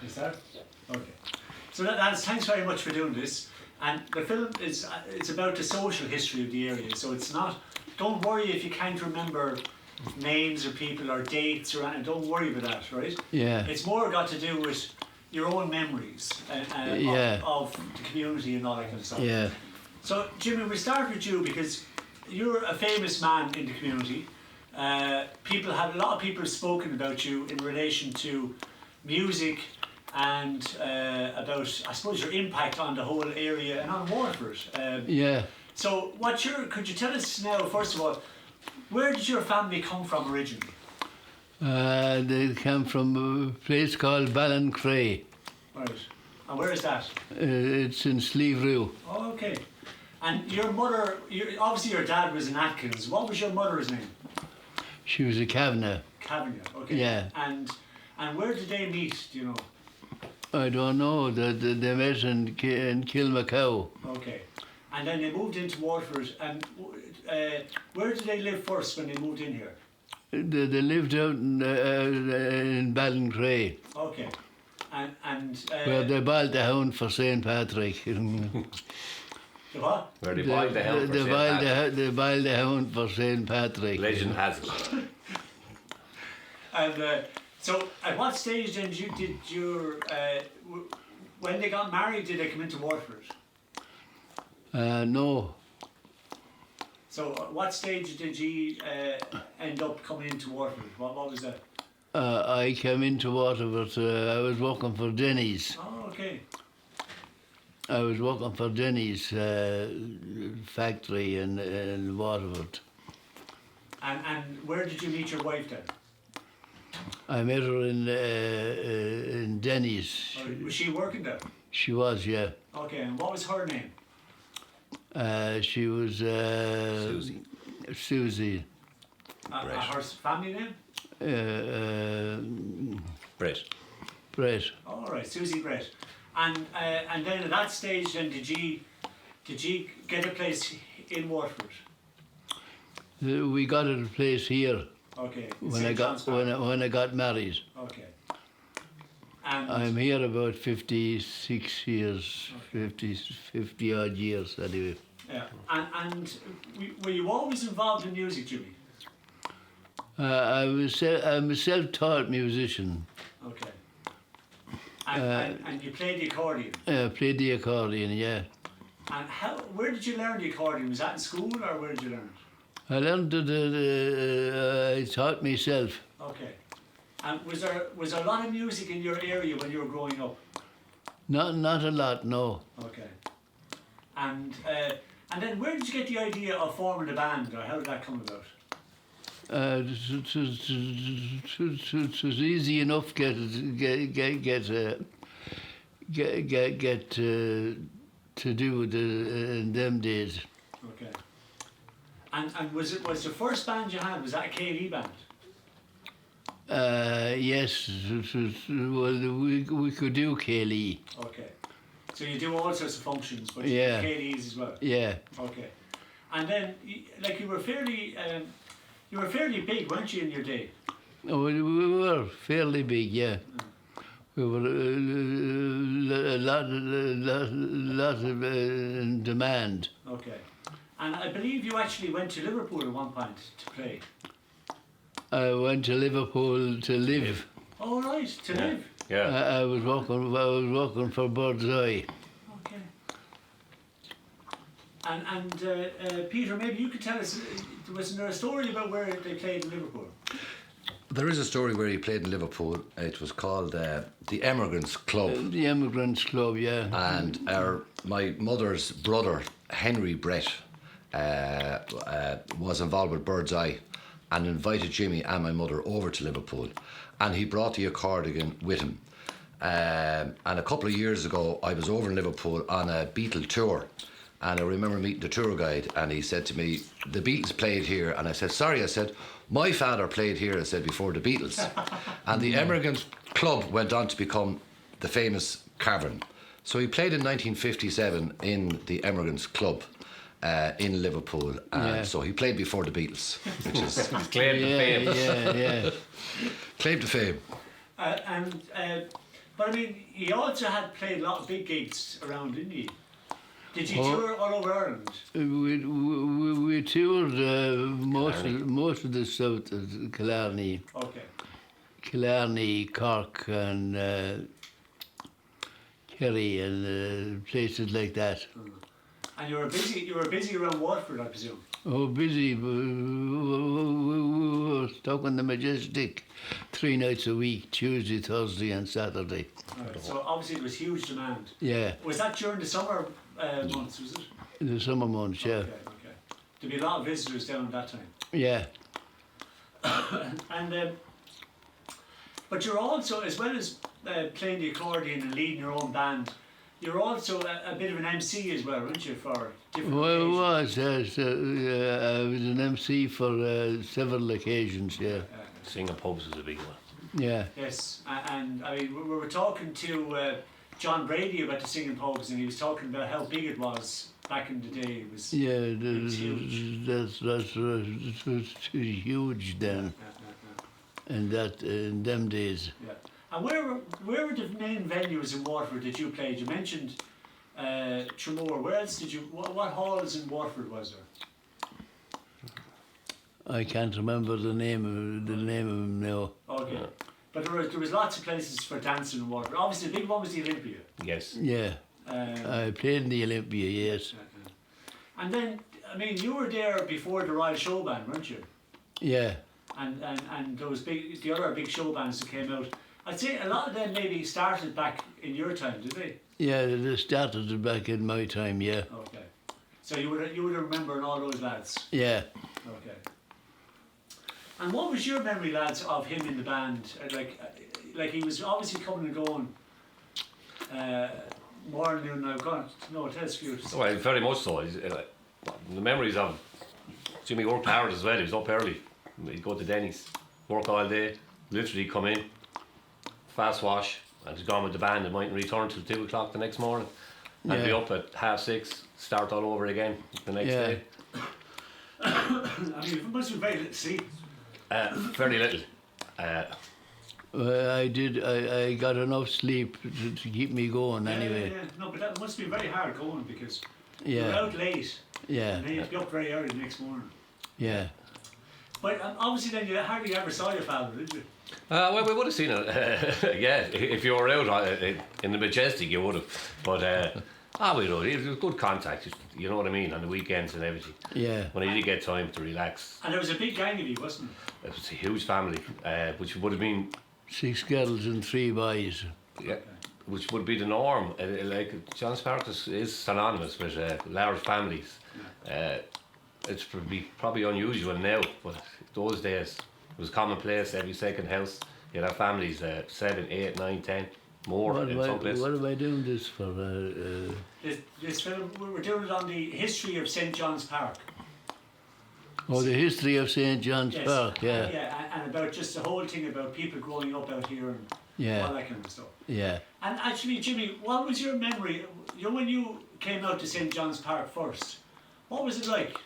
Is that? Okay. So that's thanks very much for doing this. And the film is it's about the social history of the area. So it's not. Don't worry if you can't remember names or people or dates or anything. Don't worry about that, right? Yeah. It's more got to do with your own memories of the community and all that kind of stuff. Yeah. So Jimmy, we start with you because you're a famous man in the community. A lot of people have spoken about you in relation to music and about, I suppose, your impact on the whole area and on Waterford. Yeah. So, could you tell us now, first of all, where did your family come from originally? They came from a place called Ballincray. Right. And where is that? It's in Sleeve. Oh, okay. And your mother, obviously your dad was an Atkins. What was your mother's name? She was a Kavanagh. Kavanagh, okay. Yeah. And where did they meet, do you know? I don't know. They met in Kilmacow. Okay. And then they moved into Waterford. And where did they live first when they moved in here? They lived out in Ballincray. Okay. And where they boiled the hound for St. Patrick. The what? Where they boiled the hound for St. Patrick. They boiled the hound for St. Patrick. Legend has it. And so, at what stage then when they got married, did they come into Waterford? No. So, at what stage did you end up coming into Waterford? What was that? I came into Waterford. I was working for Denny's. Oh, okay. I was working for Denny's factory in Waterford. And where did you meet your wife then? I met her in Denny's. Oh, was she working there? She was, yeah. Okay, and what was her name? She was Susie. Her family name? Brett. All right, Susie Brett. And then at that stage, then did you get a place in Waterford? We got a place here. Okay. When I got married. Okay. And I'm here about 56 years, okay. 50 odd years anyway. Yeah. And were you always involved in music, Jimmy? I'm a self-taught musician. Okay. And you played the accordion? I played the accordion, yeah. And where did you learn the accordion? Was that in school or where did you learn it? I learned it, I taught myself. Okay. And was there a lot of music in your area when you were growing up? Not a lot, no. Okay. And then where did you get the idea of forming a band, or how did that come about? It was easy enough get to do it in them days. Okay. And was the first band you had, was that a KLE band? Yes, well, we could do KLE. Okay. So you do all sorts of functions, but yeah. you do KLEs as well? Yeah. Okay. And then, like, you were fairly big, weren't you, in your day? Oh, we were fairly big, yeah. We were a lot of in demand. Okay. And I believe you actually went to Liverpool at one point to play. I went to Liverpool to live. Oh, right, to live. Yeah. I was working for Bird's Eye. Okay. And Peter, maybe you could tell us, was there a story about where they played in Liverpool? There is a story where he played in Liverpool. It was called the Emigrants Club. The Emigrants Club, yeah. And my mother's brother, Henry Brett, was involved with Bird's Eye and invited Jimmy and my mother over to Liverpool. And he brought the accordion with him. And a couple of years ago, I was over in Liverpool on a Beatle tour. And I remember meeting the tour guide, and he said to me, the Beatles played here. And I said, sorry, I said, my father played here, I said, before the Beatles. And the Emigrants Club went on to become the famous Cavern. So he played in 1957 in the Emigrants Club in Liverpool. And so he played before the Beatles, which is... He's claimed to fame. Yeah. Claim to fame. But I mean, you also had played a lot of big gigs around, didn't you? Did you tour all over Ireland? We toured most of the south of Killarney. Okay. Killarney, Cork and Kerry and places like that. And you were busy around Waterford, I presume. Oh, busy. We were stuck on the Majestic 3 nights a week, Tuesday, Thursday and Saturday. Right. So obviously there was huge demand. Yeah, Was that during the summer months, was it? in the summer months, yeah. Okay. There'd be a lot of visitors down at that time. Yeah, And but you're also, as well as playing the accordion and leading your own band, you're also a bit of an MC as well, weren't you, for different well, it occasions? was. I was an MC for several occasions, yeah. Singing pubs is a big one. Yeah, Yes, and I mean, we were talking to John Brady about the singing pubs, and he was talking about how big it was back in the day. It was yeah, was huge. it was huge then, in them days. Yeah. And where were the main venues in Waterford that you played? You mentioned Tremor. Where else did you? What halls in Waterford was there? I can't remember the name of them now. Okay. But there was lots of places for dancing in Waterford. Obviously, the big one was the Olympia. Yes. Yeah, Um, I played in the Olympia, yes. And then, I mean, you were there before the Royal Show Band, weren't you? Yeah, And those the other big show bands that came out. I'd say a lot of them maybe started back in your time, did they? yeah, they started it back in my time, yeah. Okay. So you would remember all those lads. Yeah. Okay. And what was your memory, lads, of him in the band? Like he was obviously coming and going. Morning, noon, now gone. No, tell us few. Well, very much so. The memories of Jimmy worked hard as well. He was up early. He'd go to Denny's, work all day, literally come in, fast wash, and he's gone with the band and mightn't return till 2 o'clock the next morning. And be Yeah. up at 6:30, start all over again the next Yeah. day. I mean, it must be very little sleep. Very little. I got enough sleep to keep me going anyway. Yeah. No, but that must be very hard going because Yeah. you're out late Yeah, and then you have to be up very early the next morning. yeah. But obviously then you hardly ever saw your father, did you? Well, we would have seen it. Yeah, if you were out in the Majestic, you would have. But we know it was good contact. You know what I mean, on the weekends and everything. Yeah. When he did get time to relax, And there was a big gang of you, wasn't there? it was a huge family, which would have been 6 girls and 3 boys. yeah, which would be the norm. Like John's Park is synonymous with large families. It's probably unusual now, but those days it was commonplace. Every second house, you'd have families 7, 8, 9, 10, more What in some places. am I doing this for? This film, we were doing it on the history of St. John's Park. The history of St. John's Yes. Park, yeah. And about just the whole thing about people growing up out here and Yeah. all that kind of stuff. Yeah. And actually, Jimmy, what was your memory? You know, when you came out to St. John's Park first, what was it like?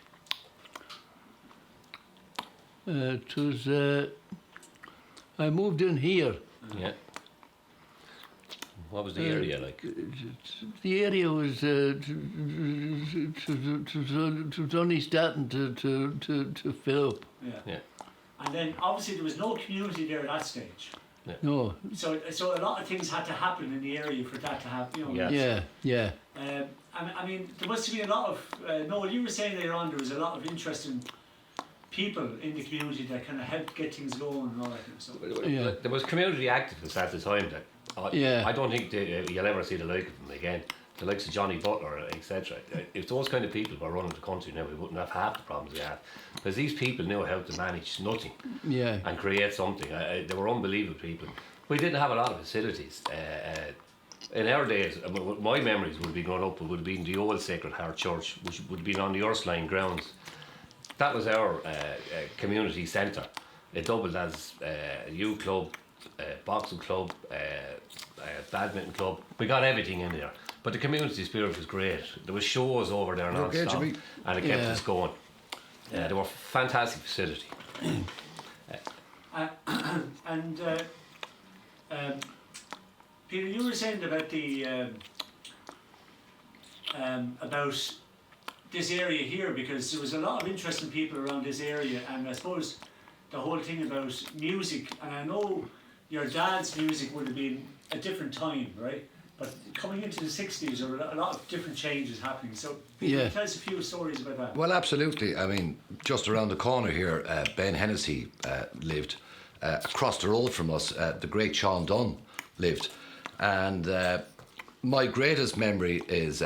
It was, I moved in here. Yeah. What was the area like? The area was it was only starting to fill up. Yeah. And then obviously there was no community there at that stage. No. So a lot of things had to happen in the area for that to happen. You know. Yeah. Yeah. I mean, there must have been a lot of. Noel, you were saying later on there was a lot of interesting people in the community that kind of helped get things going and all that kind of stuff. Yeah. There was community activists at the time that I don't think you'll ever see the like of them again. The likes of Johnny Butler, etc. If those kind of people were running the country now, we wouldn't have half the problems we have. Because these people knew how to manage nothing Yeah. and create something. They were unbelievable people. We didn't have a lot of facilities. In our days, my memories would be growing up, it would have been the old Sacred Heart Church, which would have been on the Ursuline grounds. That was our community centre. It doubled as a youth club, boxing club, badminton club. We got everything in there. But the community spirit was great. There was shows over there non-stop, Jimmy. and it kept us going. They were fantastic facility. Peter, you were saying about the about this area here, because there was a lot of interesting people around this area, and I suppose the whole thing about music, and I know your dad's music would have been a different time, right? But coming into the 60s, there were a lot of different changes happening. So can you tell us a few stories about that? Well, absolutely. I mean, just around the corner here, Ben Hennessy lived. Across the road from us, the great Sean Dunn lived. And my greatest memory is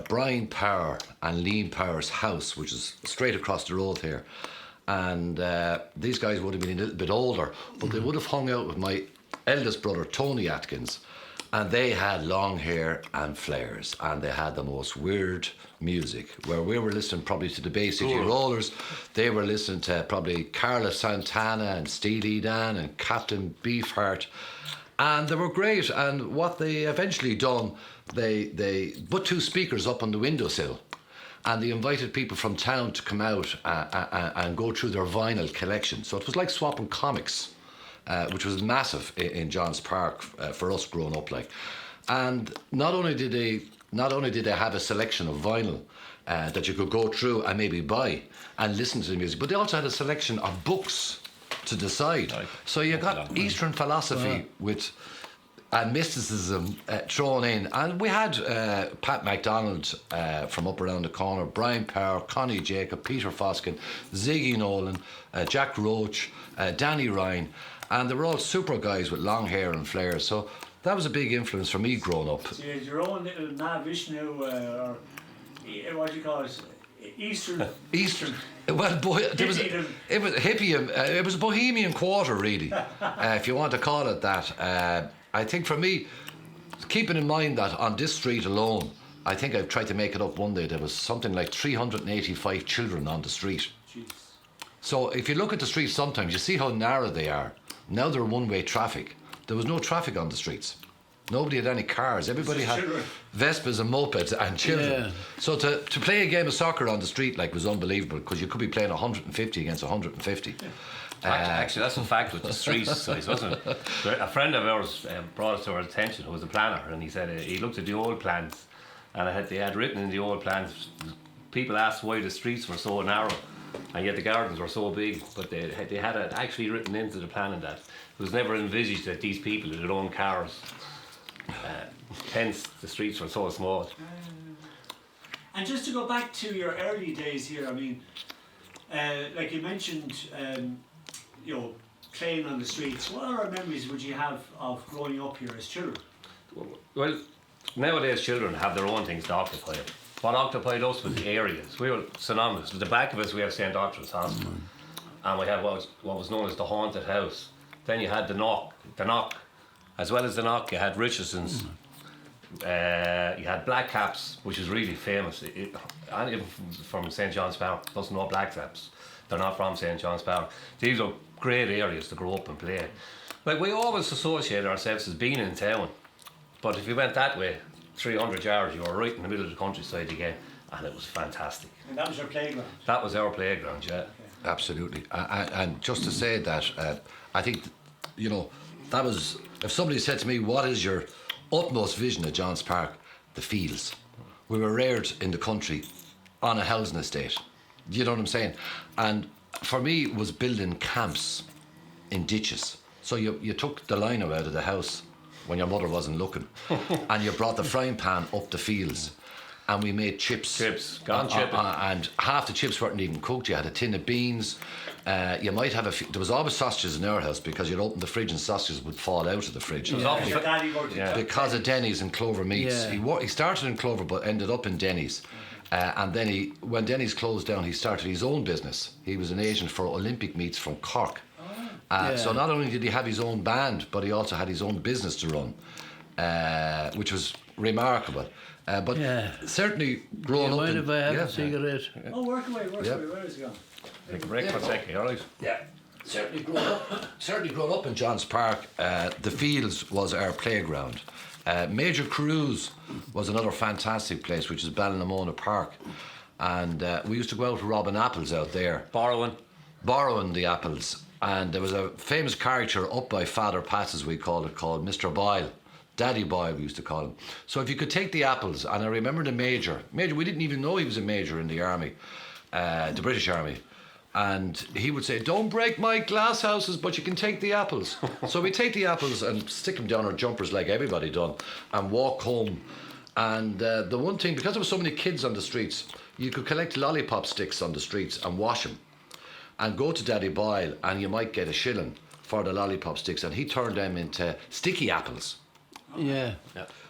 Brian Power and Liam Power's house, which is straight across the road here. And these guys would have been a little bit older, but they would have hung out with my eldest brother, Tony Atkins. And they had long hair and flares, and they had the most weird music. Where we were listening probably to the Bay City Rollers, they were listening to probably Carla Santana and Steely Dan and Captain Beefheart. And they were great. And what they eventually done, they put 2 speakers up on the windowsill, and they invited people from town to come out and go through their vinyl collection. So it was like swapping comics. Which was massive in Johns Park for us growing up, like. And not only did they have a selection of vinyl that you could go through and maybe buy and listen to the music, but they also had a selection of books to decide. So you got Eastern philosophy with and mysticism thrown in, and we had Pat MacDonald from up around the corner, Brian Power, Connie Jacob, Peter Foskin, Ziggy Nolan, Jack Roach, Danny Ryan. And they were all super guys with long hair and flares. So that was a big influence for me growing up. So you had your own little Mahavishnu, or what do you call it? Eastern. Well, boy, it was hippie. It was a bohemian quarter, really, if you want to call it that. I think for me, keeping in mind that on this street alone, I think I've tried to make it up one day, there was something like 385 children on the street. Jeez. So if you look at the streets sometimes, you see how narrow they are. Now they're one-way traffic. There was no traffic on the streets. Nobody had any cars. Everybody had Vespas and mopeds and children. Yeah. So to play a game of soccer on the street like was unbelievable, because you could be playing 150 against 150. Yeah. Actually, that's a fact with the street size, wasn't it? A friend of ours brought it to our attention, who was a planner, and he said he looked at the old plans, and they had written in the old plans, people asked why the streets were so narrow, and yet the gardens were so big, but they had it actually written into the planning that it was never envisaged that these people had their own cars. Hence, the streets were so small. And just to go back to your early days here, I mean, like you mentioned, playing on the streets. What other memories would you have of growing up here as children? Well, nowadays children have their own things to occupy them. What occupied us was the areas. We were synonymous. At the back of us we have St. Doctor's Hospital, and we had what was known as the Haunted House. Then you had the Knock. As well as the Knock, you had Richardson's. You had Black Caps, which is really famous. And even from St. John's Park, doesn't know Black Caps. They're not from St. John's Park. These are great areas to grow up and play. Like, we always associate ourselves as being in town, but if you went that way, 300 yards, you were right in the middle of the countryside again, and it was fantastic. And that was your playground? That was our playground, yeah. Okay. Absolutely. And just to say that, I think, that was, if somebody said to me, what is your utmost vision at Johns Park? The fields. We were reared in the country on a housing estate. You know what I'm saying? And for me, it was building camps in ditches. So you took the lino out of the house when your mother wasn't looking, and you brought the frying pan up the fields, and we made chips. Gone chipping. And half the chips weren't even cooked. You had a tin of beans. You might have there was always sausages in our house, because you'd open the fridge and sausages would fall out of the fridge. Because of Denny's and Clover Meats. Yeah. He started in Clover but ended up in Denny's. And then when Denny's closed down, he started his own business. He was an agent for Olympic Meats from Cork. So not only did he have his own band, but he also had his own business to run, which was remarkable. But certainly growing up. Mind if I have a cigarette? Oh, work away. Where is it going? Take a break for a second, all right? Yeah. Certainly growing up in Johns Park, the fields was our playground. Major Cruise was another fantastic place, which is Ballinamona Park, and we used to go out robbing apples out there. Borrowing the apples. And there was a famous character up by Father Pat's, as we called it, called Mr. Boyle. Daddy Boy, we used to call him. So if you could take the apples, and I remember the major, we didn't even know he was a major in the army, the British Army. And he would say, don't break my glass houses, but you can take the apples. So we take the apples and stick them down our jumpers like everybody done and walk home. And the one thing, because there were so many kids on the streets, you could collect lollipop sticks on the streets and wash them and go to Daddy Boyle and you might get a shilling for the lollipop sticks, and he turned them into sticky apples. Yeah.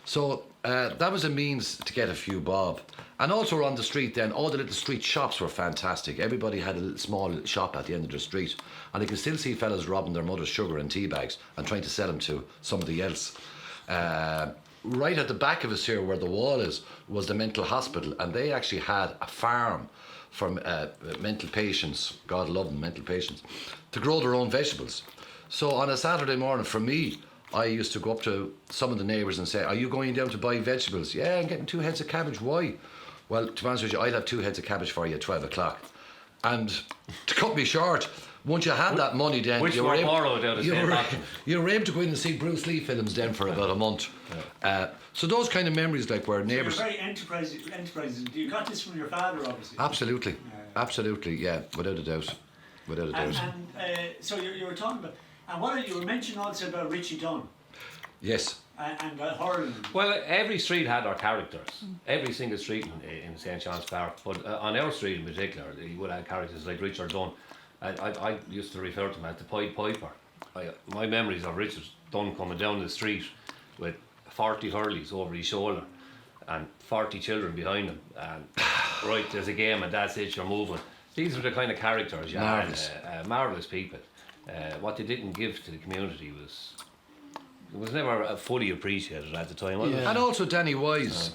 So that was a means to get a few bob. And also on the street then, all the little street shops were fantastic. Everybody had a little small shop at the end of the street. And you can still see fellas robbing their mother's sugar and tea bags and trying to sell them to somebody else. Right at the back of us here where the wall is was the mental hospital, and they actually had a farm for mental patients, God love them, mental patients, to grow their own vegetables. So on a Saturday morning, for me, I used to go up to some of the neighbours and say, are you going down to buy vegetables? Yeah, I'm getting 2 heads of cabbage. Why? Well, to be honest with you, I'd have 2 heads of cabbage for you at 12 o'clock. And to cut me short, once you had that money then, Which were borrowed out of you St. were able to go in and see Bruce Lee films then for about a month. So those kind of memories, like where neighbours... You're very enterprising. You got this from your father, obviously. Absolutely. Absolutely, yeah, without a doubt. Without a doubt. And so you were talking about... And what you were mentioning also about Richie Dunn. Yes. And Hurling. Well, every street had our characters. Every single street in St. John's Park. But on our street in particular, you would have characters like Richard Dunn. I used to refer to him as the Pied Piper. My memories of Richard Dunn coming down the street with 40 hurleys over his shoulder and 40 children behind him. And right, there's a game and that's it, you're moving. These are the kind of characters you had. Marvellous people. What they didn't give to the community was never fully appreciated at the time. Was it? And also Danny Wise,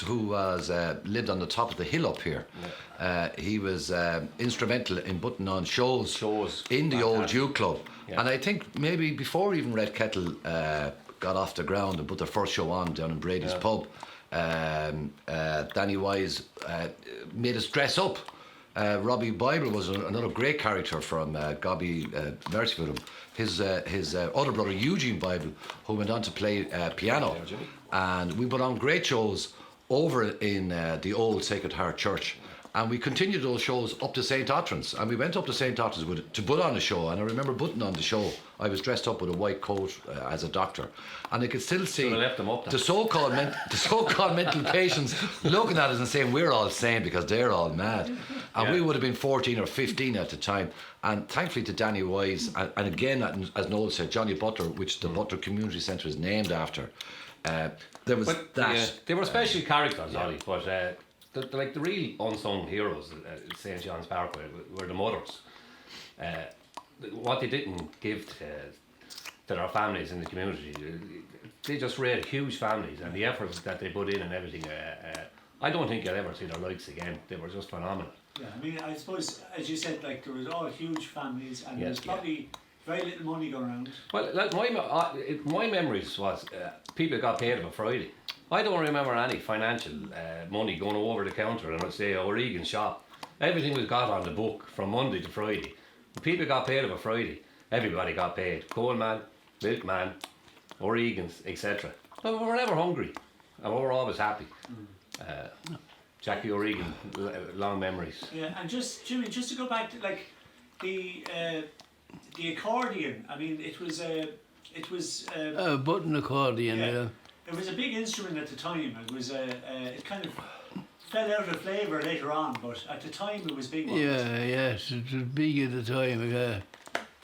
who was lived on the top of the hill up here. He was instrumental in putting on shows in the old Duke Club. And I think maybe before even Red Kettle got off the ground and put their first show on down in Brady's pub, Danny Wise made us dress up. Robbie Bible was another great character from Gobby Mercyford. His other brother Eugene Bible, who went on to play piano, and we put on great shows over in the old Sacred Heart Church, and we continued those shows up to St. Otrans, and we went up to St. Otrans to put on a show. And I remember putting on the show, I was dressed up with a white coat as a doctor, and I could still see the so-called mental patients looking at us and saying we're all sane because they're all mad. And we would have been 14 or 15 at the time. And thankfully to Danny Wise, and again, as Noel said, Johnny Butler, which the Butler Community Centre is named after, there was that. They were special characters, Ollie, but the real unsung heroes at St. John's Park were the mothers. What they didn't give to their families in the community, they just raised huge families, and the efforts that they put in and everything, I don't think you'll ever see their likes again. They were just phenomenal. Yeah, I mean, I suppose, as you said, like, there was all huge families, and there was probably very little money going around. Well, like my memories was people got paid on a Friday. I don't remember any financial money going over the counter and I'd say O'Regan's shop. Everything was got on the book from Monday to Friday. When people got paid on a Friday, everybody got paid. Coalman, milkman, O'Regan's, etc. But we were never hungry, and we were always happy. Jackie O'Regan, long memories. Yeah, and just Jimmy, just to go back to like the accordion. I mean, it was a button accordion. Yeah. It was a big instrument at the time. It was it kind of fell out of flavour later on, but at the time it was big. Yes, it was big at the time. Yeah.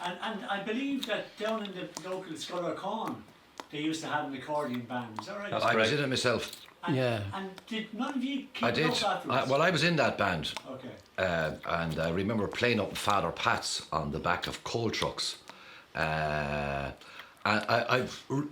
And I believe that down in the local Sculler Con, they used to have an accordion band. Is that right? I was in it myself. And did none of you keep it up afterwards? Well, I was in that band. Okay. And I remember playing up in Father Pat's on the back of coal trucks. And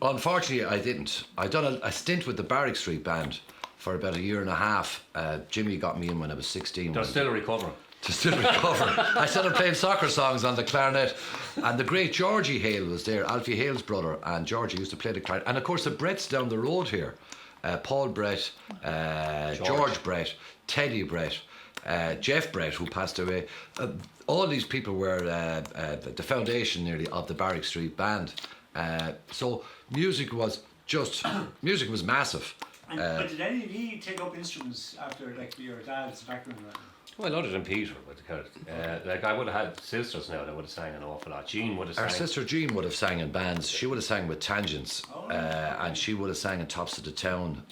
unfortunately I didn't. I'd done a stint with the Barrack Street Band for about a year and a half. Jimmy got me in when I was 16. They're still recovering. I started playing soccer songs on the clarinet, and the great Georgie Hale was there, Alfie Hale's brother, and Georgie used to play the clarinet. And of course the Bretts down the road here, Paul Brett, George Brett, Teddy Brett, Jeff Brett, who passed away. All these people were the foundation nearly of the Barrack Street Band. So music was just music was massive. And, but did any of you take up instruments after like your dad's background? Well, other than Peter, like I would have had sisters now that would have sang an awful lot. Jean would have Our sang. sister Jean would have sang in bands. She would have sang with Tangents, and she would have sang in Tops of the Town.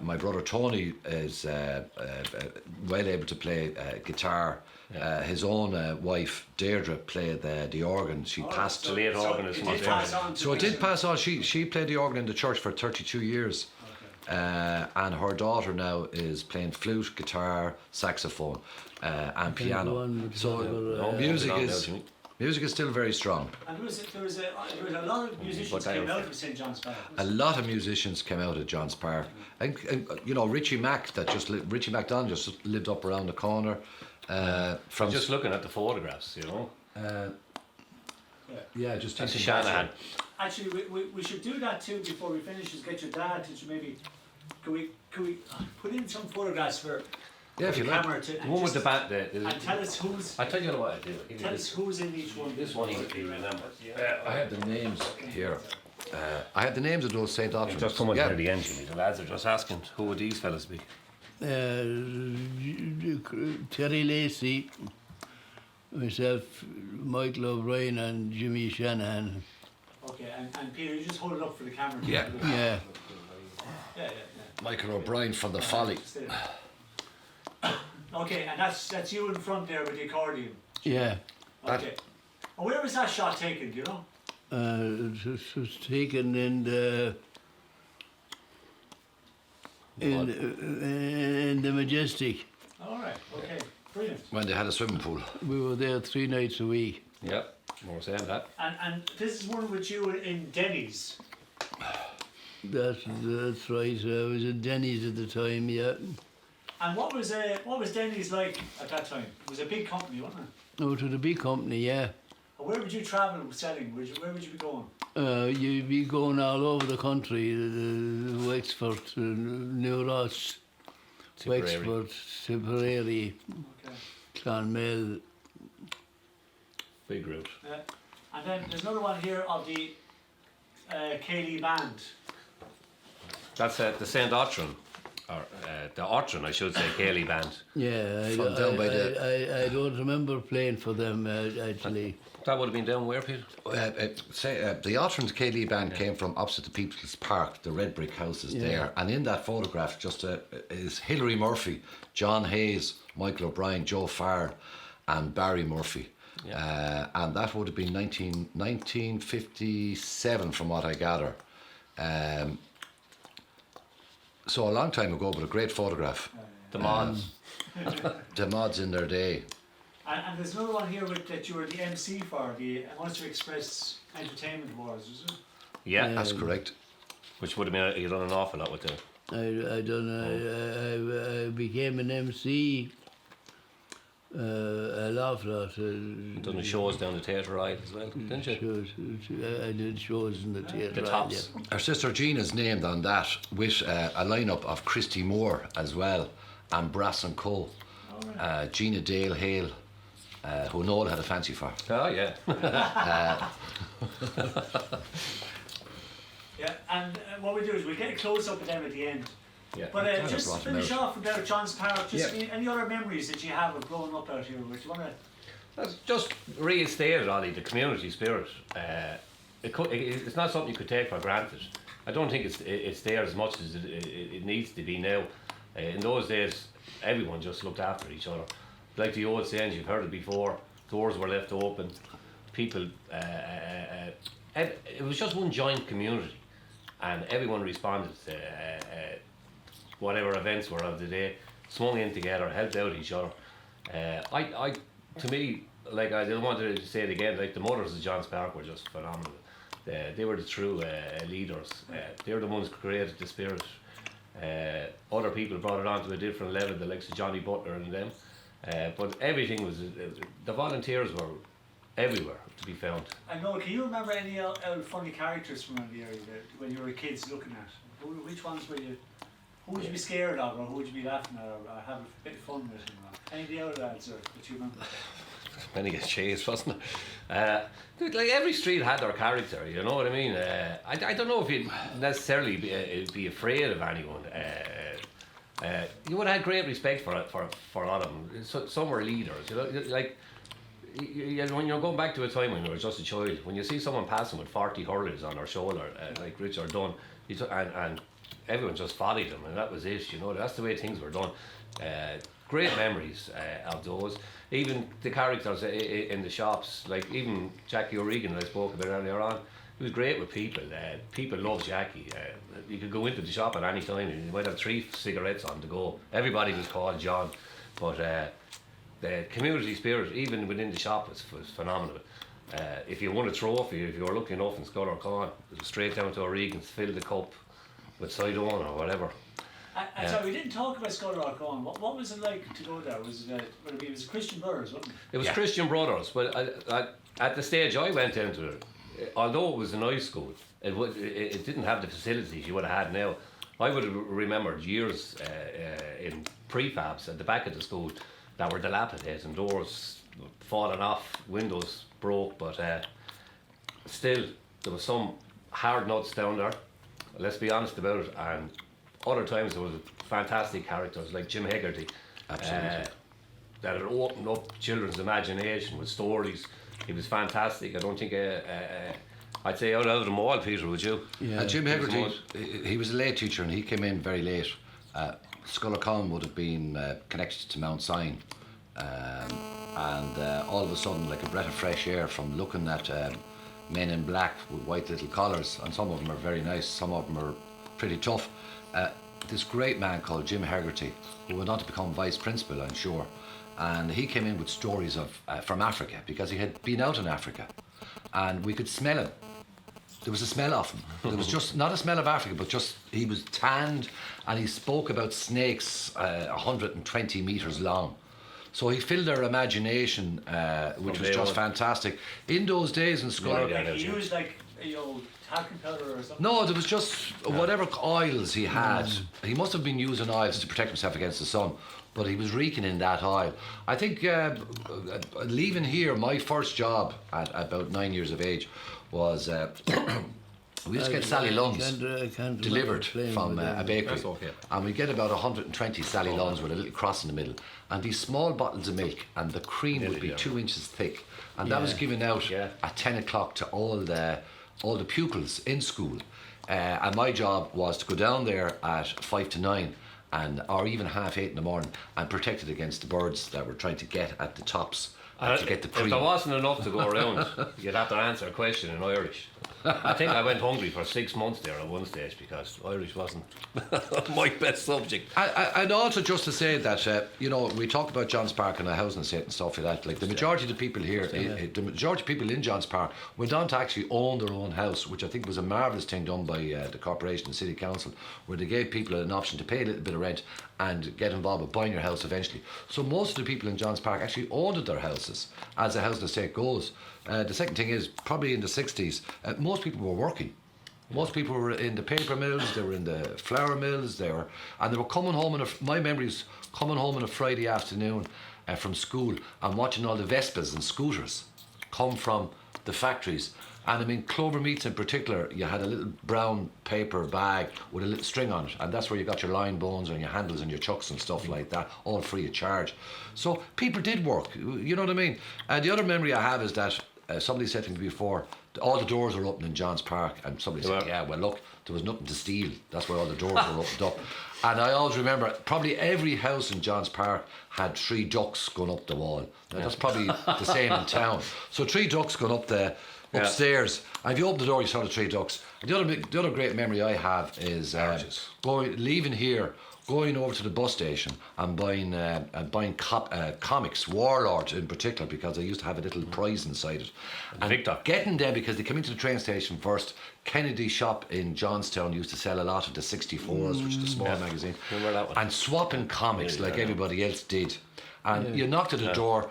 My brother Tony is well able to play guitar. His own wife Deirdre played the organ. She passed. The late organist It was did there. pass on. So it did pass on. She played the organ in the church for 32 years. And her daughter now is playing flute, guitar, saxophone, and piano. So music is still very strong. And there was a lot of musicians came out of St John's Park. A lot of musicians came out of John's Park, and you know Richie McDonald just lived up around the corner. From Just looking at the photographs, you know. yeah, just That's a taking Shanahan. Actually, we should do that too before we finish. Is get your dad to maybe. Can we put in some photographs for Yeah, if the you like. camera to The one with the bat. and tell us who's I tell you what I do. tell us who's in each one. This one you remember. I have the names here. I have the names of those St. Autrons. Just coming yeah. near the end, Jimmy. The lads are just asking who would these fellas be. Terry Lacey, myself, Michael O'Brien, and Jimmy Shanahan. Okay, and Peter, you just hold it up for the camera. Yeah. Yeah. Yeah. Michael O'Brien from the Folly. Stay there. Okay, and that's you in front there with the accordion. Yeah. Okay. And where was that shot taken? Do you know? It was taken in the Majestic. All right. Okay. Brilliant. When they had a swimming pool. We were there 3 nights a week. Yep, more saying that. And this is one with you in Denny's. That's right. I was at Denny's at the time. Yeah. And what was Denny's like at that time? It was a big company, wasn't it? Oh, to the big company. Yeah. And where would you travel selling? Where would you be going? You'd be going all over the country. Wexford, New Ross, Wexford, Tipperary, Okay. Clonmel. Big route. And then there's another one here of the Cayley Band. That's the St. Autron, or the Autron, I should say, Cayley Band. Yeah, From down by the- I don't remember playing for them actually. That would have been down where, Peter? The Autrons Cayley Band came from opposite the People's Park, the red brick houses there. And in that photograph just is Hilary Murphy, John Hayes, Michael O'Brien, Joe Farr, and Barry Murphy. And that would have been 1957 from what I gather. So a long time ago, but a great photograph. The Mods. The mods in their day. And there's another one here that you were the MC for, the Munster Express Entertainment Awards, was it? Yeah, That's correct. which would have been, you done an awful lot with them. I became an MC a lot. Done the shows down the Theatre Ride as well, didn't you? I did shows in the theatre. The Tops. Our sister Jean is named on that with a lineup of Christy Moore as well and Brass and Co. Gina Dale Hale, who Noel had a fancy for. Oh, yeah. Yeah, and what we do is we get a close up of them at the end. Yeah. But Kind of just brought them finish out. off about John's Park. Just Yeah. any other memories that you have of growing up out here? Which you want to? That's just reinstated, Ollie, the community spirit. It's not something you could take for granted. I don't think it's there as much as it needs to be now. In those days, everyone just looked after each other. Like the old sayings, you've heard it before, doors were left open, people, it was just one giant community, and everyone responded to whatever events were of the day, swung in together, helped out each other. To me, like I don't want to say it again, like the mothers of John's Park were just phenomenal. They were the true leaders. They were the ones who created the spirit. Other people brought it on to a different level, the likes of Johnny Butler and them. But everything was, the volunteers were everywhere to be found. I know. Can you remember any funny characters from around the area when you were kids looking at? Which ones were you? Who would you be scared of, or who would you be laughing at, or have a bit of fun with? Any of the other lads, or that you remember? many a chase, wasn't it? Like every street had their character, you know what I mean? I don't know if you'd necessarily be afraid of anyone. You would have had great respect for a lot of them. Some were leaders, you know, like when you're going back to a time when you were just a child, when you see someone passing with 40 hurlers on their shoulder, like Richard Dunn, and everyone just followed them, and that was it, you know, that's the way things were done. Great memories of those. Even the characters in the shops, like even Jackie O'Regan, that I spoke about earlier on, he was great with people. People loved Jackie. You could go into the shop at any time and you might have 3 cigarettes on the go. Everybody was called John, but the community spirit, even within the shop, was phenomenal. If you won a trophy, if you were lucky enough in Scull or Corn, it was straight down to O'Regan's, fill the cup with side on or whatever. Sorry, we didn't talk about Scull or Corn. What was it like to go there? It was Christian Brothers, wasn't it? It was Christian Brothers, but at the stage I went into it, although it was a nice school, it didn't have the facilities you would have had now. I would have remembered years in prefabs at the back of the school that were dilapidated and doors falling off, windows broke, but still there was some hard nuts down there, let's be honest about it, and other times there was fantastic characters like Jim Hegarty. Absolutely. That had opened up children's imagination with stories. He was fantastic. I don't think I'd say out of them all, Peter, would you? Yeah. Jim Hegarty, he was a late teacher and he came in very late. Scull or Corn would have been connected to Mount Sion, and all of a sudden, like a breath of fresh air from looking at men in black with white little collars, and some of them are very nice, some of them are pretty tough. This great man called Jim Hegarty, who went on to become vice principal, I'm sure, and he came in with stories of from Africa, because he had been out in Africa, and we could smell him. There was a smell of him. There was just not a smell of Africa, but just he was tanned, and he spoke about snakes 120 metres long. So he filled their imagination, which was just fantastic. In those days in Scull, He used like talcum powder or something. no, there was just whatever oils he had. He must have been using oils to protect himself against the sun, but he was reeking in that oil. I think leaving here, my first job at about 9 years of age was we used to get Sally Lunns delivered from a bakery, and we get about 120 Sally Lunns with a little cross in the middle, and these small bottles of milk, and the cream would be 2 inches thick, and that was given out at 10 o'clock to all the pupils in school, and my job was to go down there at 5 to 9 or even 8:30 in the morning and protect it against the birds that were trying to get at the tops to get the cream. If there wasn't enough to go around, you'd have to answer a question in Irish. I think I went hungry for 6 months there at one stage because Irish wasn't my best subject. And also just to say that, we talk about Johns Park and a housing estate and stuff like that. Like the majority of the people here, the majority of people in Johns Park went on to actually own their own house, which I think was a marvellous thing done by the corporation and city council, where they gave people an option to pay a little bit of rent and get involved with buying your house eventually. So most of the people in Johns Park actually owned their houses as a housing estate goes. The second thing is, probably in the 60s, most people were working. Most people were in the paper mills, they were in the flour mills, they were coming home my memory is coming home on a Friday afternoon from school and watching all the Vespas and scooters come from the factories. And I mean, Clover Meats in particular, you had a little brown paper bag with a little string on it, and that's where you got your line bones and your handles and your chucks and stuff like that, all free of charge. So people did work, you know what I mean? And the other memory I have is that somebody said to me before, all the doors are open in Johns Park, and somebody said, yeah, well look, there was nothing to steal, that's why all the doors were opened up. And I always remember, probably every house in Johns Park had 3 ducks going up the wall. Now, that's probably the same in town. So 3 ducks going up there, upstairs, and if you open the door you saw the 3 ducks. And the other great memory I have is leaving here, going over to the bus station and buying comics, Warlord in particular, because I used to have a little prize inside it. And Victor. Getting them because they come into the train station first. Kennedy shop in Johnstown used to sell a lot of the 64s, which is the small magazine, and swapping comics like everybody else did. And you knocked at the door,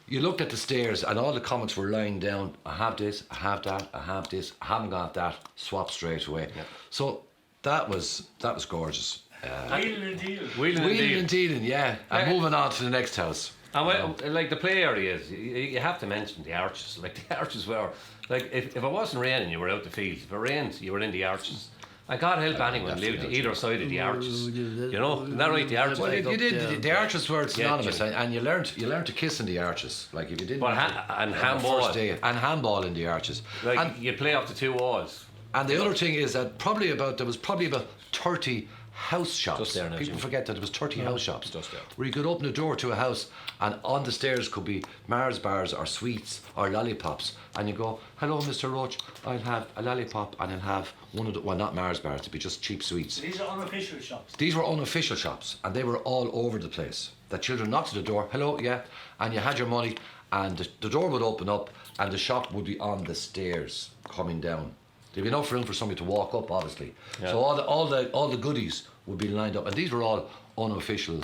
you looked at the stairs, and all the comics were lying down. I have this, I have that, I have this, I haven't got that. Swap straight away. So that was gorgeous. Wheeling and dealing. Wheeling and dealing, yeah. And moving on to the next house. And like the play areas, you have to mention the arches. Like the arches were, like if it wasn't raining, you were out the field. If it rained, you were in the arches. And God help anyone lived either side of the arches. You know, isn't that right? The arches. Well, you did. there. The arches were synonymous, and you learned to kiss in the arches. Like if you didn't. But and handball. First day, and handball in the arches. Like And you play off the two walls. And the other thing is that there was probably about 30 house shops. Just there now, People Jimmy. forget that there was 30 house shops. Just there. Where you could open a door to a house and on the stairs could be Mars bars or sweets or lollipops. And you go, hello Mr. Roach, I'll have a lollipop and I'll have one of the, well not Mars bars, it'd be just cheap sweets. These are unofficial shops. These were unofficial shops and they were all over the place. The children knocked at the door, hello, yeah, and you had your money and the door would open up and the shop would be on the stairs coming down. There'd be enough room for somebody to walk up, obviously. Yeah. So all the goodies would be lined up, and these were all unofficial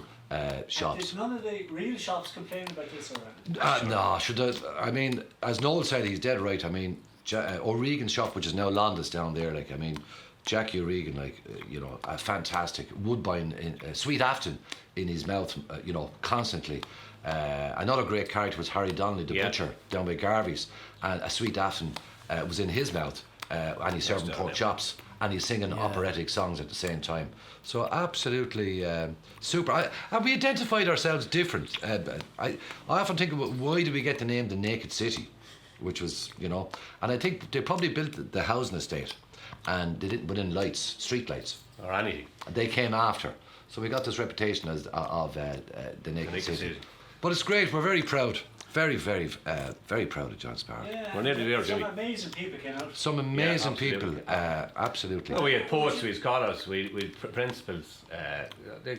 shops. Did none of the real shops complain about this or No, I mean, as Noel said, he's dead right. I mean, O'Regan's shop, which is now Londa's down there. Like, I mean, Jackie O'Regan, like, you know, a fantastic Woodbine, sweet Afton in his mouth, you know, constantly. Another great character was Harry Donnelly, the butcher down by Garvey's, and a sweet Afton was in his mouth. And he's serving pork chops and he's singing operatic songs at the same time. So absolutely super. And we identified ourselves different. I often think about why did we get the name the Naked City, which was, you know, and I think they probably built the housing estate and they didn't put in lights, street lights. Or anything. They came after. So we got this reputation as of the Naked City. But it's great, we're very proud. Very, very, very proud of John Sparrow. Yeah, We're nearly there, some Jimmy. amazing people came out. Some amazing absolutely. people, absolutely. Oh, we had poets, we had scholars, we had principals. They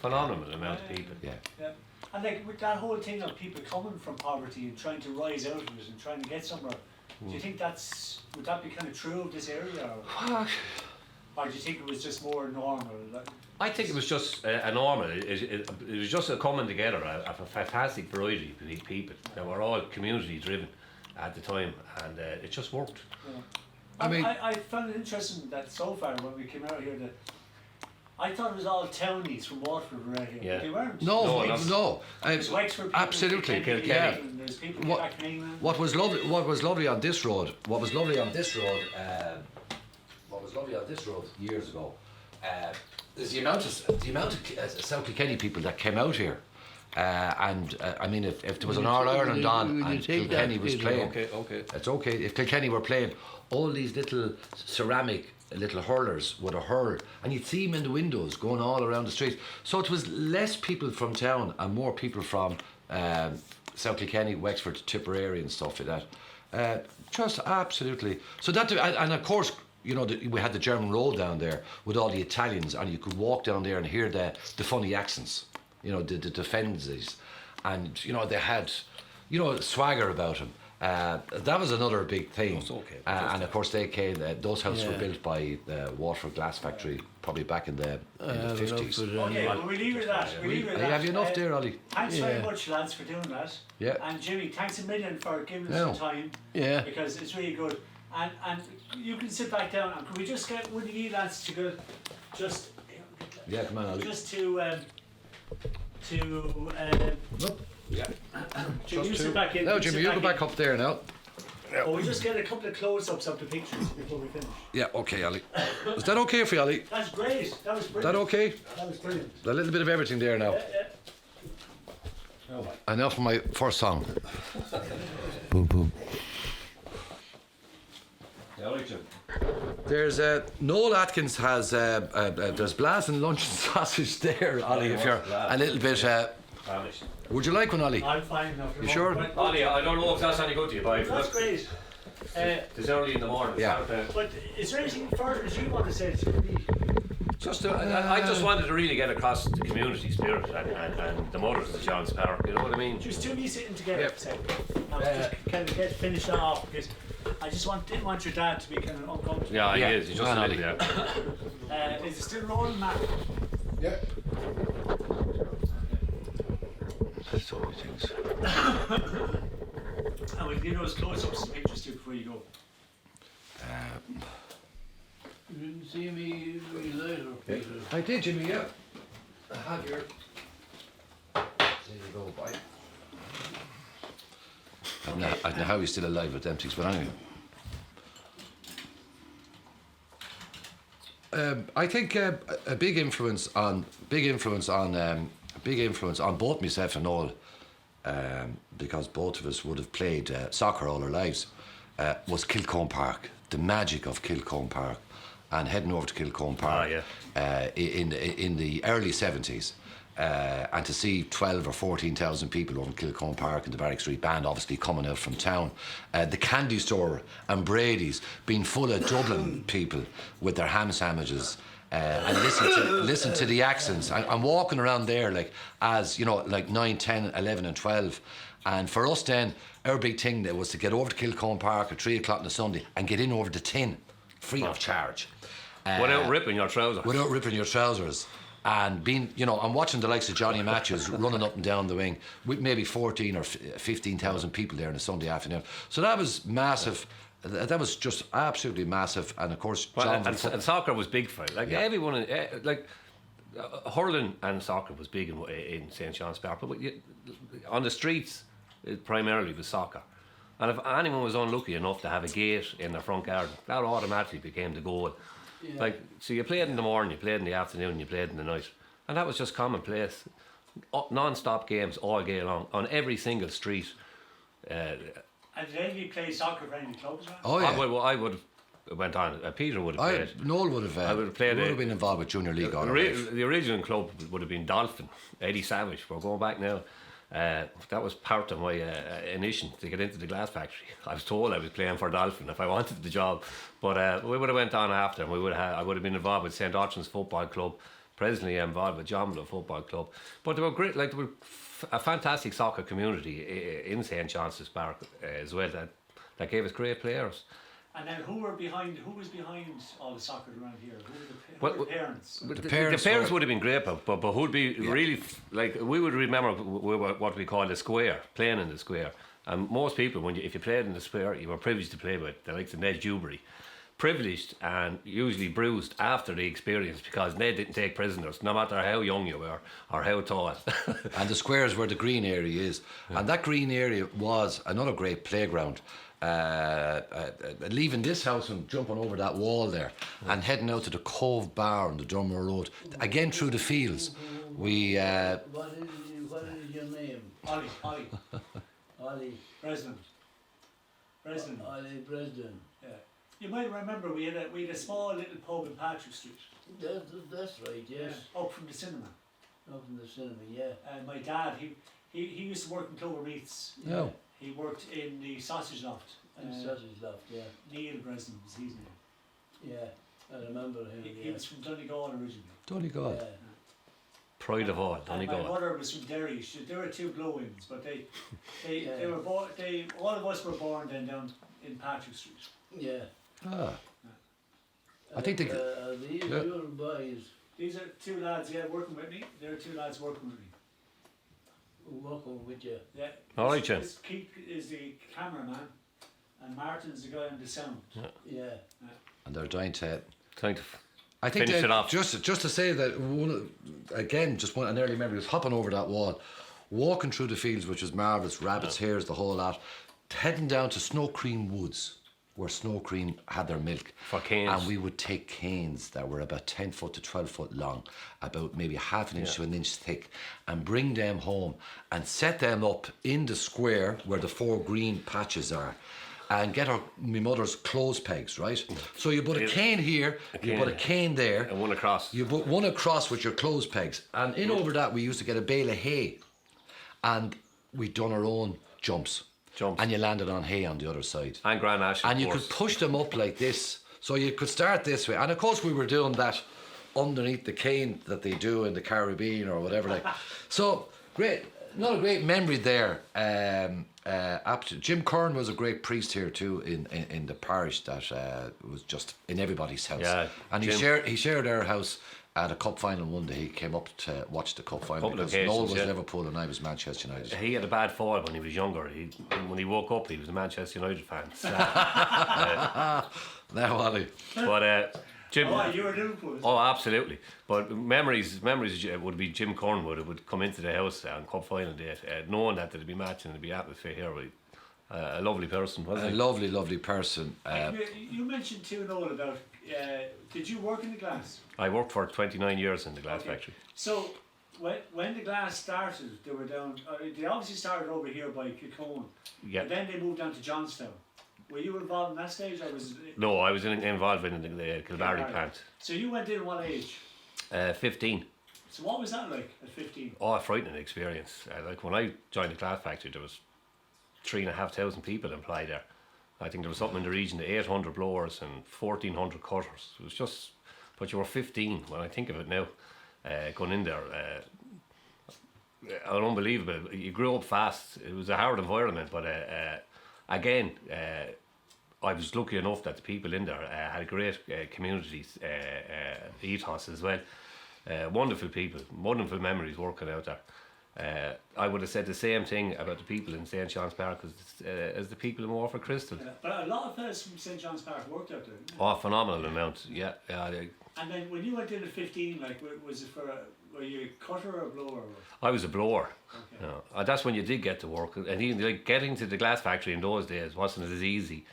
phenomenal amount of people. Yeah. Yeah. And like with that whole thing of people coming from poverty and trying to rise out of it and trying to get somewhere, do you think would that be kind of true of this area? Or do you think it was just more normal? Like, I think it was just a normal. It was just a coming together of a fantastic variety of people that were all community driven at the time, and it just worked. yeah. I mean- I found it interesting that so far when we came out here that I thought it was all townies from Waterford were out here. Yeah. But they weren't. No, No. There's Wexford people, Absolutely. Kilkenny Yeah. people, and there's people What- back in England. What was lovely on this road years ago is the amount of South Kilkenny people that came out here. I mean, if there was an All Ireland on Would you and take that, Kilkenny was Peter? playing, Okay. it's okay. If Kilkenny were playing, all these little ceramic little hurlers would have hurled, and you'd see them in the windows going all around the street. So it was less people from town and more people from South Kilkenny, Wexford, Tipperary, and stuff like that. Just absolutely. So that, and of course, you know, we had the German Road down there with all the Italians, and you could walk down there and hear the funny accents, you know, the defenses, and you know they had, you know, swagger about them. That was another big thing. And of course they came. Those houses were built by the Waterford Glass Factory, probably back in the 50s. Okay, well, we leave it at that. We leave it at that. Have you enough there, Ollie? Thanks very much, lads, for doing that. Yeah. And Jimmy, thanks a million for giving us No. some time. Yeah. Because it's really good. And you can sit back down. And can we just get one of you lads to go, just, Yeah, come on, Ollie. just to Yeah. Jimmy, you sit back in. No, sit Jimmy, you go back up there now. Oh, we just get a couple of close-ups of the pictures before we finish. Yeah, okay, Ollie. Is that okay for you, Ollie? That's great. That was Is brilliant. that okay? That was brilliant. A little bit of everything there now. Yeah. And now for my first song. Boom, boom. There's Noel Atkins has there's blazing lunch and sausage there, Ollie. If you're a little bit, Vanished. would you like one, Ollie? I'm fine enough. You sure? But, Ollie, I don't know if that's any good to you, but that's great. it's early in the morning. Yeah. But is there anything further that you want to say to me? I just wanted to really get across the community spirit and the mothers of John Sparrow. You know what I mean? Just two of you sitting together. Yep. So, just kind of get finished off because I just didn't want your dad to be kind of uncomfortable. Yeah, Yeah. he is. He's just Come a on, little bit. Is it still rolling, Matt? Yeah. That's all he thinks. And we'll give those close-ups and pictures too before you go. You didn't see me later, Peter. I did, Jimmy. Yeah. I have your. There you go. Bye. I don't know how he's still alive with them things, but anyway. I think a big influence on both myself and Noel, because both of us would have played soccer all our lives, was Kilcombe Park. The magic of Kilcombe Park, and heading over to Kilcombe Park in the early 70s. And to see 12 or 14,000 people over in Kilcombe Park and the Barrack Street Band obviously coming out from town, the candy store and Brady's being full of Dublin people with their ham sandwiches, and listen to the accents. I'm walking around there like, as you know, like 9, 10, 11 and 12, and for us then our big thing there was to get over to Kilcombe Park at 3 o'clock on a Sunday and get in over the tin free of charge, without ripping your trousers. And being, you know, I'm watching the likes of Johnny Matthews running up and down the wing with maybe 14 or 15,000 people there on a Sunday afternoon. So that was massive. That was just absolutely massive. And of course, and soccer was big for it. Like everyone, hurling and soccer was big in St. John's Park. But on the streets, it primarily was soccer. And if anyone was unlucky enough to have a gate in their front garden, that automatically became the goal. Yeah. Like, so you played in the morning, you played in the afternoon, you played in the night, and that was just commonplace. Non-stop games all day long on every single street. And did any of you play soccer for any clubs? Right? Oh yeah. I would have went on. Peter would have played. Noel would have. I would have played. Would have been involved with junior league. The original club would have been Dolphin. Eddie Savage. We're going back now. That was part of my initiation to get into the glass factory. I was told I was playing for Dolphin if I wanted the job, but we would have went on after, and I would have been involved with St. Autryn's Football Club. Presently involved with John Muller Football Club. But they were great. Like, they were a fantastic soccer community in St. John's Park as well. That gave us great players. And then who was behind all the soccer around here? Who were the parents? The parents would have been great, but who'd be really, like, we would remember what we call the square, playing in the square. And most people, if you played in the square, you were privileged to play with the likes of Ned Dewberry. Privileged and usually bruised after the experience, because Ned didn't take prisoners, no matter how young you were or how tall. And the square is where the green area is. Yeah. And that green area was another great playground. Leaving this house and jumping over that wall there and heading out to the Cove Bar on the Drummer Road, again through the fields. We what is your name? Ollie. Ollie. President. Ollie President. Yeah. You might remember we had a small little pub in Patrick Street. That's right, yes. Yeah, up from the cinema. Up from the cinema, yeah. And my dad, he used to work in Clover Meats. No. He worked in the sausage loft. Sausage loft, yeah. Neil Breslin was his name. Yeah, I remember him. He was from Donegal originally. Donegal. Yeah. Pride of all, Donegal. My mother was from Derry. There were two blow-ins, but they were born. All of us were born then down in Patrick Street. Yeah. Ah. I think these your boys. These are two lads, working with me. There are two lads working with me. Working with you. Yeah. All right, Jim. Keith is the cameraman, and Martin's the guy on the sound. Yeah. And they're trying to I think finish it off. Just to say that an early memory was hopping over that wall, walking through the fields, which was marvellous, rabbits, hares, the whole lot, heading down to Snow Cream Woods, where Snow Cream had their milk. For canes. And we would take canes that were about 10 foot to 12 foot long, about maybe half an inch to an inch thick, and bring them home and set them up in the square where the 4 green patches are, and get my mother's clothes pegs, right? So you put a cane here, you put a cane there. And one across. You put one across with your clothes pegs. And in over that, we used to get a bale of hay. And we'd done our own jumps. And you landed on hay on the other side. And Grand Ash, and you could push them up like this. So you could start this way. And of course we were doing that underneath the cane that they do in the Caribbean or whatever. Like. So, great. Not a great memory there. Jim Kern was a great priest here too in the parish that was just in everybody's house. Yeah, and he shared our house at a cup final one day. He came up to watch the cup final because Noel was Liverpool and I was Manchester United. He had a bad fall when he was younger. When he woke up, he was a Manchester United fan. So, now, Ollie. But Jim. Oh, you were Liverpool. Oh, absolutely. But memories would be Jim Cornwood. It would come into the house on cup final day, knowing that there'd be match and there'd be atmosphere here. A lovely person, wasn't A he? lovely, lovely person. You mentioned too, Noel, about did you work in the glass? I worked for 29 years in the glass factory. So when the glass started, they were down. They obviously started over here by Kilcone. Yeah. And then they moved down to Johnstown. Were you involved in that stage, or was it? No, I was involved in the Kilbarry plant. So you went in what age? 15. So what was that like at 15? Oh, a frightening experience. Like when I joined the glass factory, there was 3,500 people employed there. I think there was something in the region of 800 blowers and 1,400 cutters. It was just, but you were 15 when I think of it now, going in there. Unbelievable. You grew up fast. It was a hard environment, but again, I was lucky enough that the people in there had a great community ethos as well. Wonderful people, wonderful memories working out there. I would have said the same thing about the people in St. John's Park as the people in Waterford Crystal. But a lot of fellas from St. John's Park worked out there, didn't they? Oh, a phenomenal amount, yeah. And then when you went in at 15, like, was it were you a cutter or a blower? I was a blower. Okay. You know, that's when you did get to work. And even like getting to the glass factory in those days wasn't as easy.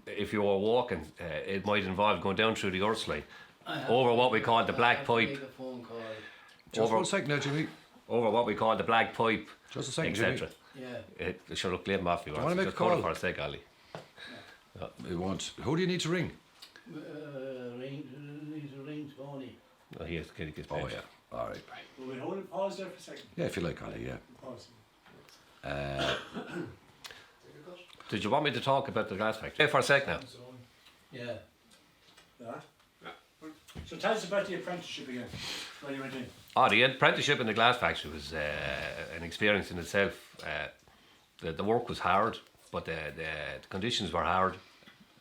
If you were walking, it might involve going down through the earth line over what we call the black pipe. Just 1 second now, Jimmy. Over what we call the black pipe, Just a second, etc. Jimmy. Yeah. Sure, look, Liam Murphy wants wanna to make a just hold call? it for a sec, Ali. We want. Who do you need to ring? Needs a ring, Tony. Oh, he has to get his Oh pen. yeah. All right. Will we hold it, pause there for a second? Yeah, if you like, Ollie. Yeah. Pause. Did you want me to talk about the glass factory? Yeah, for a sec now. Yeah. Yeah. So tell us about the apprenticeship again, when you went in. Oh, the apprenticeship in the glass factory was an experience in itself. The work was hard, but the conditions were hard.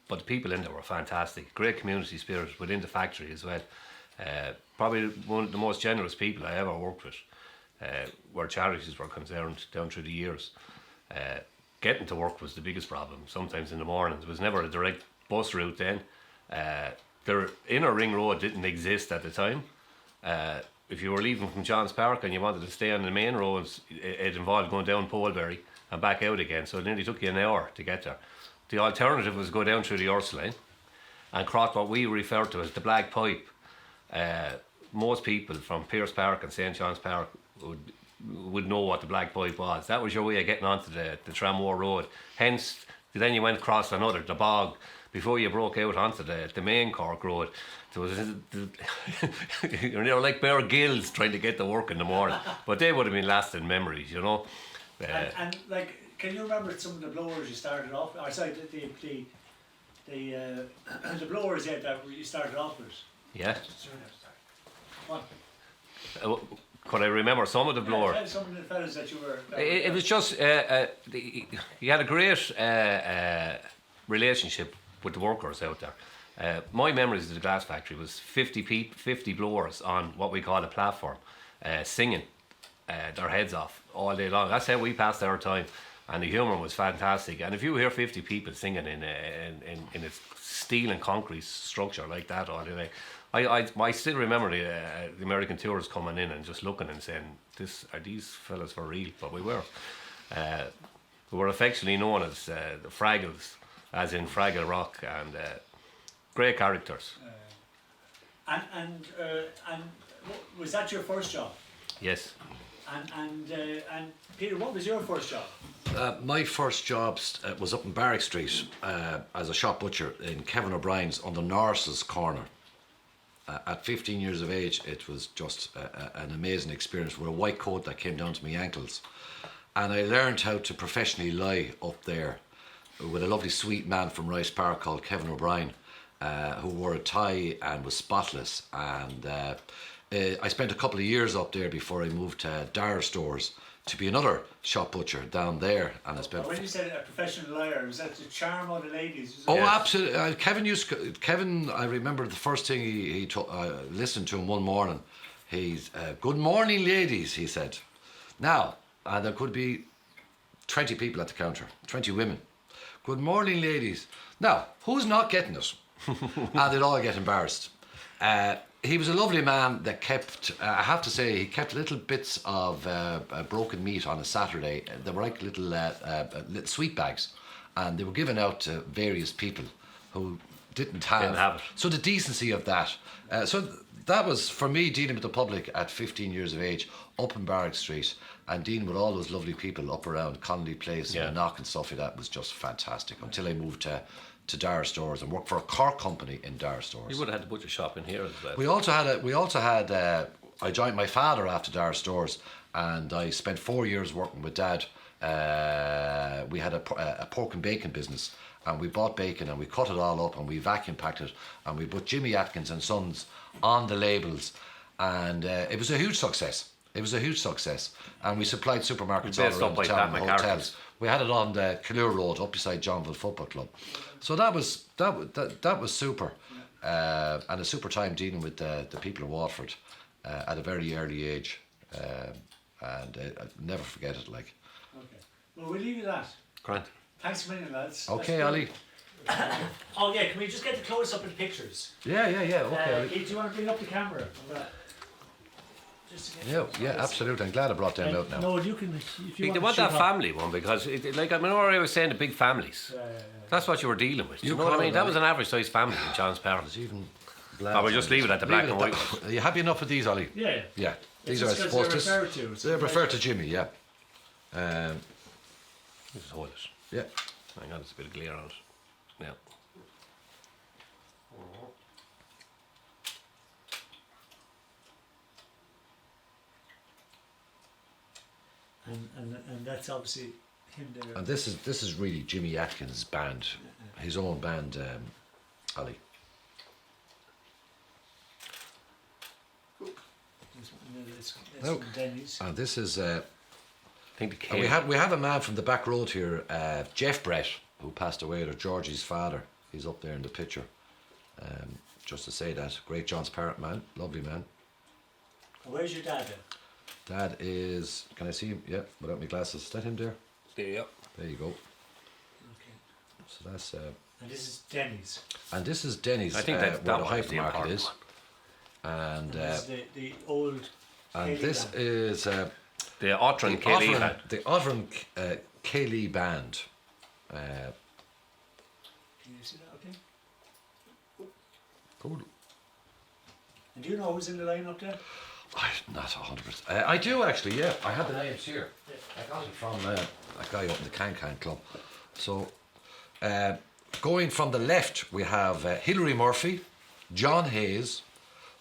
But the people in there were fantastic. Great community spirit within the factory as well. Probably one of the most generous people I ever worked with, where charities were concerned down through the years. Getting to work was the biggest problem. Sometimes in the mornings, there was never a direct bus route then. The inner ring road didn't exist at the time. If you were leaving from John's Park and you wanted to stay on the main roads, it involved going down Poleberry and back out again. So it nearly took you an hour to get there. The alternative was go down through the Earth Line and cross what we refer to as the Black Pipe. Most people from Pierce Park and St. John's Park would know what the Black Pipe was. That was your way of getting onto the Tramore Road. Hence, then you went across another, the bog, before you broke out onto the main Cork Road. There was, you know, like bare gills trying to get to work in the morning. But they would have been lasting memories, you know. And like, can you remember some of the blowers you started off? Or sorry, the blowers that you started off with. Yeah. What? Could I remember some of the blower? Tell some of the fellas that you were. It was just he had a great relationship with the workers out there. My memories of the glass factory was 50 blowers on what we call a platform, singing their heads off all day long. That's how we passed our time, and the humour was fantastic. And if you hear 50 people singing in a steel and concrete structure like that all day, I still remember the American tourists coming in and just looking and saying, "Are these fellas for real?" But we were. We were affectionately known as the Fraggles, as in Fraggle Rock, and great characters. And was that your first job? Yes. And Peter, what was your first job? My first job was up in Barrack Street as a shop butcher in Kevin O'Brien's on the Norse's corner. At 15 years of age, it was just an amazing experience with a white coat that came down to my ankles. And I learned how to professionally lie up there with a lovely sweet man from Rice Park called Kevin O'Brien, who wore a tie and was spotless. And I spent a couple of years up there before I moved to Dar Stores to be another shop butcher down there. And I spent. When you said a professional liar, was that to charm all the ladies? Oh, absolutely. Kevin, I remember the first thing he listened to him one morning. He's, "Good morning, ladies," he said. Now, there could be 20 people at the counter, 20 women. "Good morning, ladies." Now, who's not getting it? And they'd all get embarrassed. he was a lovely man that kept, I have to say, he kept little bits of broken meat on a Saturday. They were like little sweet bags, and they were given out to various people who didn't have it. So the decency of that. That was, for me, dealing with the public at 15 years of age, up in Barrack Street, and dealing with all those lovely people up around Connolly Place and Knock and stuff like that was just fantastic, until I moved to Dara Stores and worked for a car company in Dara Stores. You would have had the butcher shop in here as well. We also had I joined my father after Dara Stores, and I spent 4 years working with Dad. We had a pork and bacon business, and we bought bacon and we cut it all up and we vacuum packed it and we put Jimmy Atkins and Sons on the labels, and it was a huge success. It was a huge success, and we supplied supermarkets all around the town, and hotels. We had it on the Callure Road, up beside Johnville Football Club. So that was super, and a super time dealing with the people of Waterford at a very early age, and I'll never forget it. Like. Okay. Well, we'll leave you that. Grant. Thanks a million, lads. Okay, Ali. Oh yeah, can we just get the close up in pictures? Yeah. Okay. Ali. Keith, do you want to bring up the camera? Just to get Yeah, absolutely. I'm glad I brought them out now. No, you can. If you They want to that shoot family one, because, like I mean, I was saying, the big families. That's what you were dealing with. You know what I mean? That was an average sized family in John's parents. Even I will just leave it at the black and white. Are you happy enough with these, Ollie? Yeah. Yeah. It's These are, I just 'cause suppose, they're referred to. they're referred to Jimmy, yeah. Just hold it. Yeah. Hang on, there's a bit of glare on it. Yeah. And that's obviously him there. And this is really Jimmy Atkins' band, his own band, Ollie. That's from Denny's. And this is I think the and cave. we have a man from the back road here, Jeff Brett, who passed away, or Georgie's father. He's up there in the picture. Just to say that, great John's parent man, lovely man. Where's your dad then? Dad is, can I see him? Yeah, without my glasses. Is that him there? There you go. There you go. Okay. So that's And this is Denny's. and this is Denny's, I think where that the one is the hypermarket important is. one. And This is the old. and Cayley this band. is The Ottran Kelly band. the Ottran Cayley band. Can you see that? Okay. Cool. And do you know who's in the lineup there? I'm not 100%. I do actually. Yeah, I have the names here. I got it from a guy up in the Can Club. So, going from the left, we have Hilary Murphy, John Hayes,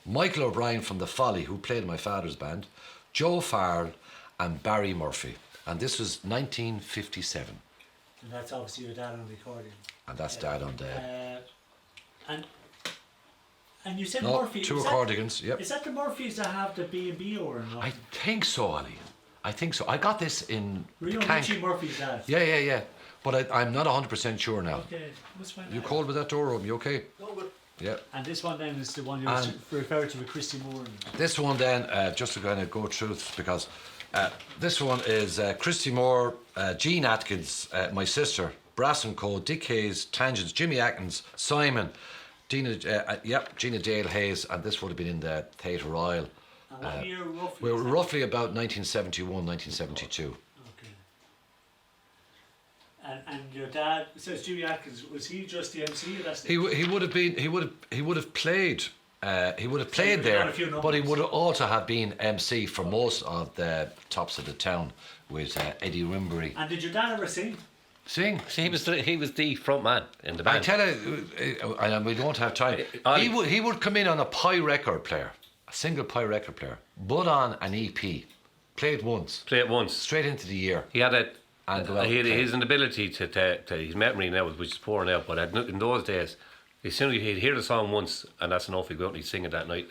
Michael O'Brien from the Folly, who played in my father's band, Joe Farrell, and Barry Murphy. And this was 1957. And that's obviously your dad on the accordion. And that's Dad on the And you said no, Murphy. two is that- accordions. Yep. Is that the Murphys that have the B&B or not? I think so, Ali. I think so. I got this in Were you the on Richie Murphy's dad? Yeah. But I'm not 100% sure now. Okay, let's find You out. cold with that door open? You okay? No, but Yeah. and this one then is the one you And- referred to with Christy Moore. This one then, just to kind of go through it, because this one is Christy Moore, Jean Atkins, my sister, Brass and Co, Dick Hayes, Tangents, Jimmy Atkins, Simon, Gina Dale Hayes, and this would have been in the Theatre Royal. And what year roughly? We were is that? roughly about 1971, 1972. Okay. And your dad, it says Jimmy Atkins, was he just the MC? Or that's the He would have been he would have played got there, a few but he numbers. would have also have been MC for most of the tops of the town with Eddie Rimbury. And did your dad ever sing? Sing. He was the front man in the band. I tell you, and we don't have time. Ollie. He would come in on a pie record player, a single pie record player, but on an EP, played once, Play it once. straight into the year. He had a. And go out he had and play. his inability to his memory now, which is poor now, but in those days, as soon as he'd hear the song once, and that's enough, he'd go out and he'd sing it that night.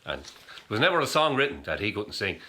And there was never a song written that he couldn't sing.